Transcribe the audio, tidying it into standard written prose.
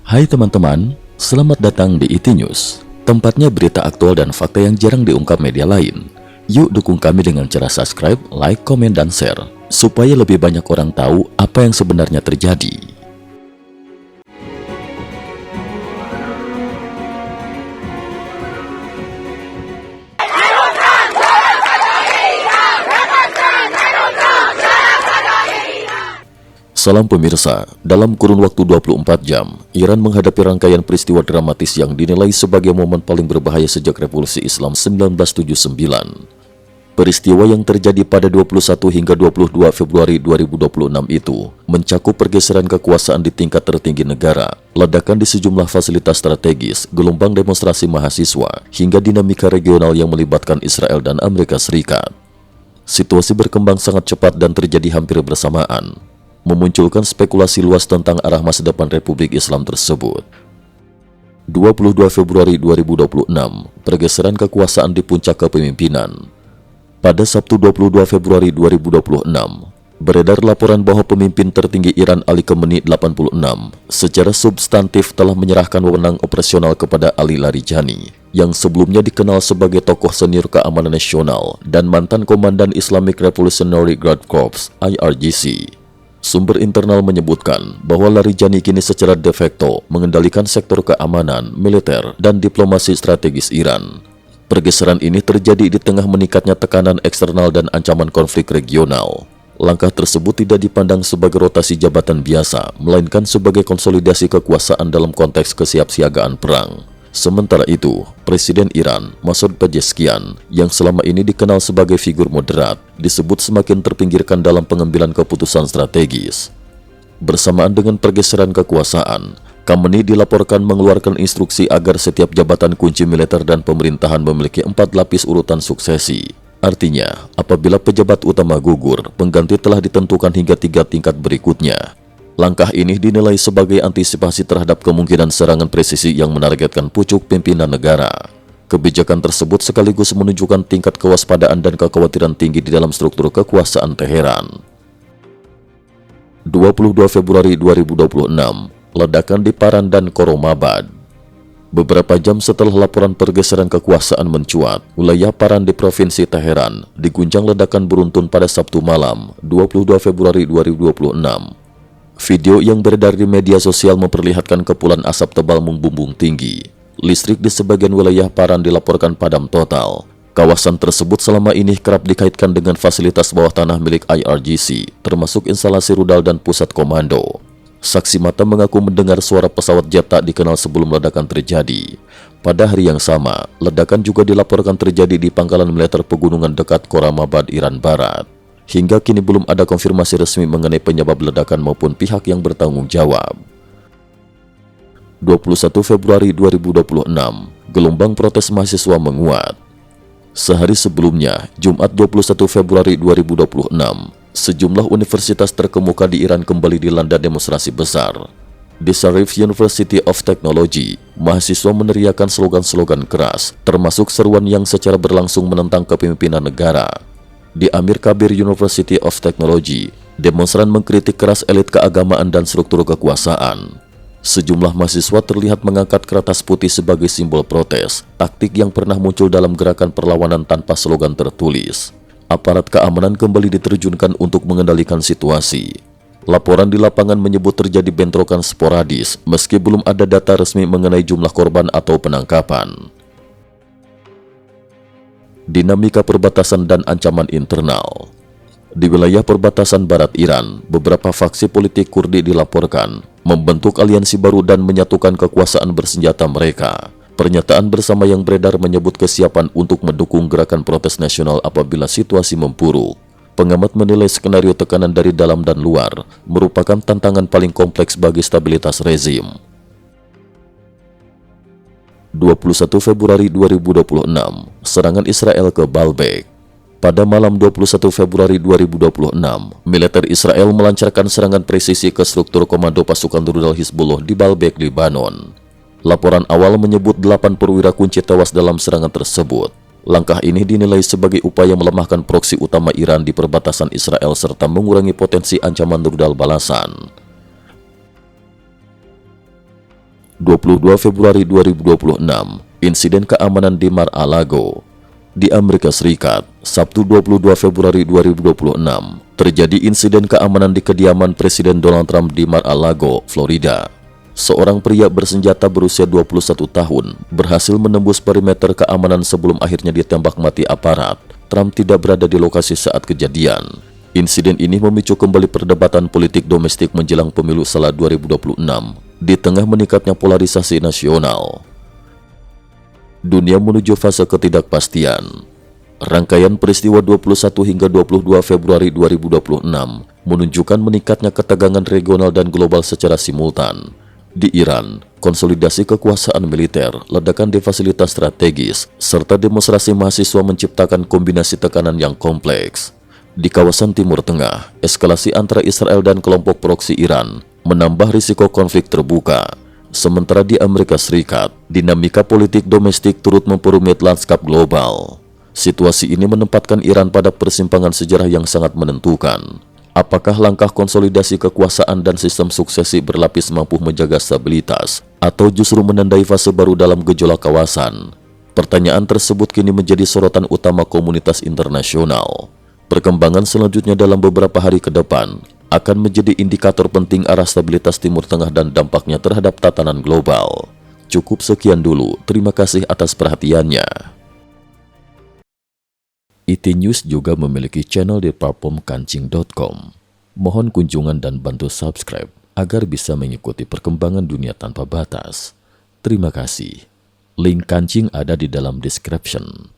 Hai teman-teman, selamat datang di IT News, tempatnya berita aktual dan fakta yang jarang diungkap media lain. Yuk dukung kami dengan cara subscribe, like, komen, dan share, supaya lebih banyak orang tahu apa yang sebenarnya terjadi. Salam pemirsa, dalam kurun waktu 24 jam, Iran menghadapi rangkaian peristiwa dramatis yang dinilai sebagai momen paling berbahaya sejak Revolusi Islam 1979. Peristiwa yang terjadi pada 21 hingga 22 Februari 2026 itu mencakup pergeseran kekuasaan di tingkat tertinggi negara, ledakan di sejumlah fasilitas strategis, gelombang demonstrasi mahasiswa, hingga dinamika regional yang melibatkan Israel dan Amerika Serikat. Situasi berkembang sangat cepat dan terjadi hampir bersamaan, memunculkan spekulasi luas tentang arah masa depan Republik Islam tersebut. 22 Februari 2026, pergeseran kekuasaan di puncak kepemimpinan. Pada Sabtu 22 Februari 2026, beredar laporan bahwa pemimpin tertinggi Iran Ali Khamenei 86 secara substantif telah menyerahkan wewenang operasional kepada Ali Larijani, yang sebelumnya dikenal sebagai tokoh senior keamanan nasional dan mantan komandan Islamic Revolutionary Guard Corps (IRGC). Sumber internal menyebutkan bahwa Larijani kini secara de facto mengendalikan sektor keamanan, militer, dan diplomasi strategis Iran. Pergeseran ini terjadi di tengah meningkatnya tekanan eksternal dan ancaman konflik regional. Langkah tersebut tidak dipandang sebagai rotasi jabatan biasa, melainkan sebagai konsolidasi kekuasaan dalam konteks kesiapsiagaan perang. Sementara itu, Presiden Iran, Masoud Pezeshkian, yang selama ini dikenal sebagai figur moderat, disebut semakin terpinggirkan dalam pengambilan keputusan strategis. Bersamaan dengan pergeseran kekuasaan, Khamenei dilaporkan mengeluarkan instruksi agar setiap jabatan kunci militer dan pemerintahan memiliki 4 lapis urutan suksesi. Artinya, apabila pejabat utama gugur, pengganti telah ditentukan hingga 3 tingkat berikutnya. Langkah ini dinilai sebagai antisipasi terhadap kemungkinan serangan presisi yang menargetkan pucuk pimpinan negara. Kebijakan tersebut sekaligus menunjukkan tingkat kewaspadaan dan kekhawatiran tinggi di dalam struktur kekuasaan Teheran. 22 Februari 2026, ledakan di Paran dan Koromabad. Beberapa jam setelah laporan pergeseran kekuasaan mencuat, wilayah Paran di Provinsi Teheran diguncang ledakan beruntun pada Sabtu malam, 22 Februari 2026. Video yang beredar di media sosial memperlihatkan kepulan asap tebal membumbung tinggi. Listrik di sebagian wilayah Paran dilaporkan padam total. Kawasan tersebut selama ini kerap dikaitkan dengan fasilitas bawah tanah milik IRGC, termasuk instalasi rudal dan pusat komando. Saksi mata mengaku mendengar suara pesawat jet tak dikenal sebelum ledakan terjadi. Pada hari yang sama, ledakan juga dilaporkan terjadi di pangkalan militer pegunungan dekat Khorramabad, Iran Barat. Hingga kini belum ada konfirmasi resmi mengenai penyebab ledakan maupun pihak yang bertanggung jawab. 21 Februari 2026, gelombang protes mahasiswa menguat. Sehari sebelumnya, Jumat 21 Februari 2026, sejumlah universitas terkemuka di Iran kembali dilanda demonstrasi besar. Di Sharif University of Technology, mahasiswa meneriakan slogan-slogan keras, termasuk seruan yang secara berlangsung menentang kepemimpinan negara. Di Amir Kabir University of Technology, demonstran mengkritik keras elit keagamaan dan struktur kekuasaan. Sejumlah mahasiswa terlihat mengangkat kertas putih sebagai simbol protes, taktik yang pernah muncul dalam gerakan perlawanan tanpa slogan tertulis. Aparat keamanan kembali diterjunkan untuk mengendalikan situasi. Laporan di lapangan menyebut terjadi bentrokan sporadis, meski belum ada data resmi mengenai jumlah korban atau penangkapan. Dinamika perbatasan dan ancaman internal. Di wilayah perbatasan barat Iran, beberapa faksi politik Kurdi dilaporkan membentuk aliansi baru dan menyatukan kekuasaan bersenjata mereka. Pernyataan bersama yang beredar menyebut kesiapan untuk mendukung gerakan protes nasional apabila situasi memburuk. Pengamat menilai skenario tekanan dari dalam dan luar merupakan tantangan paling kompleks bagi stabilitas rezim. 21 Februari 2026, serangan Israel ke Baalbek. Pada malam 21 Februari 2026, militer Israel melancarkan serangan presisi ke struktur komando pasukan rudal Hizbullah di Baalbek, Lebanon. Laporan awal menyebut 8 perwira kunci tewas dalam serangan tersebut. Langkah ini dinilai sebagai upaya melemahkan proksi utama Iran di perbatasan Israel serta mengurangi potensi ancaman rudal balasan. 22 Februari 2026, insiden keamanan di Mar-a-Lago. Di Amerika Serikat, Sabtu 22 Februari 2026, terjadi insiden keamanan di kediaman Presiden Donald Trump di Mar-a-Lago, Florida. Seorang pria bersenjata berusia 21 tahun berhasil menembus perimeter keamanan sebelum akhirnya ditembak mati aparat. Trump tidak berada di lokasi saat kejadian. Insiden ini memicu kembali perdebatan politik domestik menjelang pemilu sela 2026 di tengah meningkatnya polarisasi nasional. Dunia menuju fase ketidakpastian. Rangkaian peristiwa 21 hingga 22 Februari 2026 menunjukkan meningkatnya ketegangan regional dan global secara simultan. Di Iran, konsolidasi kekuasaan militer, ledakan di fasilitas strategis, serta demonstrasi mahasiswa menciptakan kombinasi tekanan yang kompleks. Di kawasan Timur Tengah, eskalasi antara Israel dan kelompok proksi Iran menambah risiko konflik terbuka. Sementara di Amerika Serikat, dinamika politik domestik turut memperumit lanskap global. Situasi ini menempatkan Iran pada persimpangan sejarah yang sangat menentukan. Apakah langkah konsolidasi kekuasaan dan sistem suksesi berlapis mampu menjaga stabilitas, atau justru menandai fase baru dalam gejolak kawasan? Pertanyaan tersebut kini menjadi sorotan utama komunitas internasional. Perkembangan selanjutnya dalam beberapa hari ke depan akan menjadi indikator penting arah stabilitas Timur Tengah dan dampaknya terhadap tatanan global. Cukup sekian dulu, terima kasih atas perhatiannya. IT News juga memiliki channel di platform kancing.com. Mohon kunjungan dan bantu subscribe agar bisa mengikuti perkembangan dunia tanpa batas. Terima kasih. Link kancing ada di dalam description.